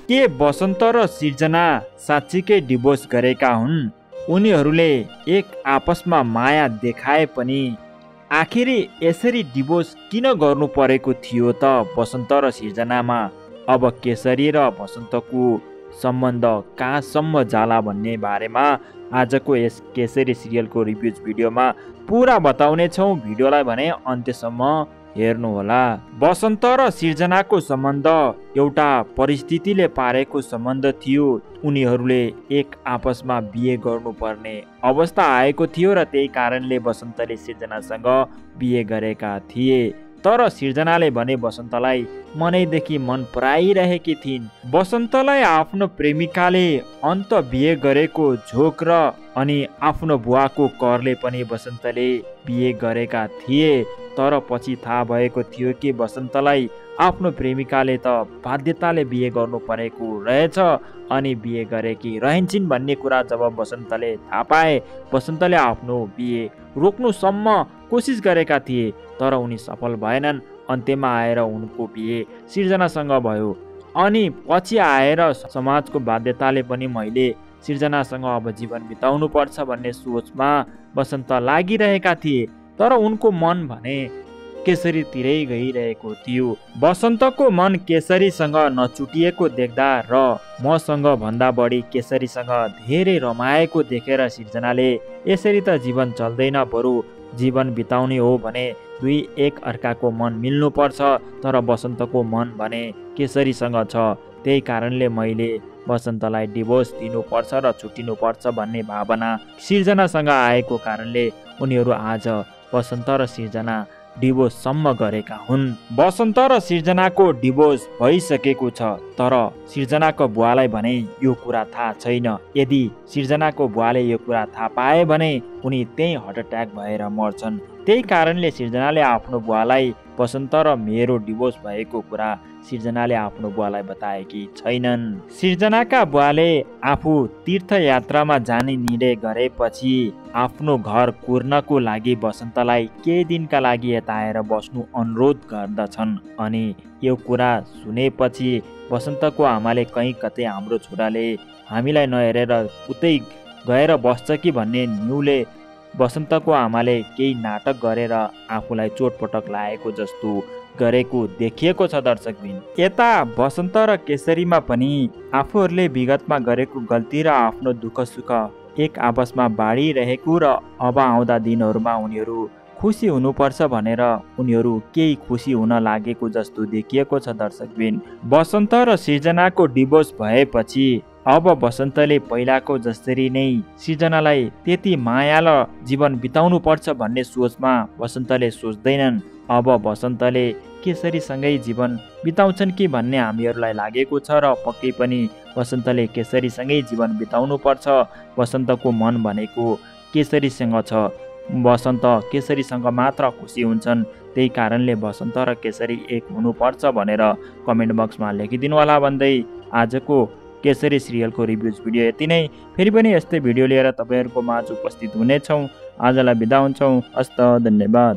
के बसन्त र सिर्जना साँच्चीकै डिभोर्स गरेका हुन्? उनीहरूले एक आपसमा माया देखाए पनि आखिरी यसरी डिभोर्स किन गर्नु परेको थियो त बसन्त र सिर्जनामा? अब केशरी र बसन्तको सम्बन्ध कहाँसम्म जाला भन्ने बारेमा आजको यस केशरी सिरियलको रिभ्युज भिडियोमा पुरा बताउने छौँ। भिडियोलाई भने अन्त्यसम्म हेर्नुहोला। बसन्त र सिर्जनाको सम्बन्ध एउटा परिस्थितिले पारेको सम्बन्ध थियो। उनीहरूले एक आपसमा बिहे गर्नुपर्ने अवस्था आएको थियो र त्यही कारणले बसन्तले सिर्जनासँग बिहे गरेका थिए। तर सिर्जनाले भने बसन्तलाई मनैदेखि मन पराइरहेकी थिइन्। बसन्तलाई आफ्नो प्रेमिकाले अन्त बिहे गरेको झोक र अनि आफ्नो बुवाको करले पनि बसन्तले बिहे गरेका थिए। तर पछि थाहा भएको थियो कि बसन्तलाई आफ्नो प्रेमिकाले त बाध्यताले बिहे गर्नु परेको रहेछ अनि बिहे गरेकी रहन्छन् भन्ने कुरा जब बसन्तले थाहा पाए, बसन्तले आफ्नो बिहे रोक्नुसम्म कोसिस गरेका थिए तर उनी सफल भएनन्। अन्त्यमा आएर उनको बिहे सिर्जनासँग भयो अनि पछि आएर समाजको बाध्यताले पनि मैले सिर्जनासँग अब जीवन बिताउनु पर्छ भन्ने सोचमा बसन्त लागिरहेका थिए। तर उनको मन भने केशरीतिरै गइरहेको थियो। बसन्तको मन केशरीसँग नछुटिएको देख्दा र मसँग भन्दा बढी केशरीसँग धेरै रमाएको देखेर सिर्जनाले यसरी त जीवन चल्दैन, बरु जीवन बिताउने हो भने दुई एक अर्काको मन मिल्नुपर्छ। तर बसन्तको मन भने केशरीसँग छ, त्यही कारणले मैले बसन्तलाई डिभोर्स दिनुपर्छ र छुट्टिनुपर्छ भन्ने भावना सिर्जनासँग आएको कारणले उनीहरू आज बसन्त र सिर्जना डिभोर्ससम्म गरेका हुन्। बसन्त र सिर्जनाको डिभोर्स भइसकेको छ तर सिर्जनाको बुवालाई भने यो कुरा थाहा छैन। यदि सिर्जनाको बुवाले यो कुरा थाहा पाए भने उनी त्यही हार्ट अट्याक भएर मर्छन्। त्यही कारणले सिर्जनाले आफ्नो बुवालाई बसन्त र मेरो डिभोर्स भएको कुरा सिर्जनाले आफ्नो बुवालाई बताएकी छैनन्। सिर्जनाका बुवाले आफू तीर्थयात्रामा जाने निर्णय गरेपछि आफ्नो घर कुर्नको लागि बसन्तलाई केही दिनका लागि यता आएर बस्नु अनुरोध गर्दछन्। अनि यो कुरा सुनेपछि बसन्तको आमाले कहीँ कतै हाम्रो छोराले हामीलाई नहेरेर उतै गएर बस्छ कि भन्ने न्युले बसन्तको आमाले केही नाटक गरेर आफूलाई चोटपटक लागेको जस्तो गरेको देखिएको छ दर्शकबिन। यता बसन्त र केशरीमा पनि आफूहरूले विगतमा गरेको गल्ती र आफ्नो दुःख सुख एक आपसमा बाँडिरहेको र अब आउँदा दिनहरूमा उनीहरू खुसी हुनुपर्छ भनेर उनीहरू केही खुसी हुन लागेको जस्तो देखिएको छ दर्शकबिन। बसन्त र सिर्जनाको डिभोर्स भएपछि अब बसन्तले पहिलाको जसरी नै सिर्जनालाई त्यति माया र जीवन बिताउनु पर्छ भन्ने सोचमा बसन्तले सोच्दैनन्। अब बसन्तले केशरीसँगै जीवन बिताउँछन् कि भन्ने हामीहरूलाई लागेको छ र पक्कै पनि बसन्तले केशरीसँगै जीवन बिताउनु पर्छ। बसन्तको मन भनेको केशरीसँग छ। बसन्त केशरीसँग मात्र खुसी हुन्छन्। त्यही कारणले बसन्त र केशरी एक हुनुपर्छ भनेर कमेन्ट बक्समा लेखिदिनु होला भन्दै आजको केशरी सिरियलको रिभ्युज भिडियो यति नै। फेरि पनि यस्तै भिडियो लिएर तपाईँहरूको माझ उपस्थित हुनेछौँ। आजलाई बिदा हुन्छौँ। हस्त, धन्यवाद।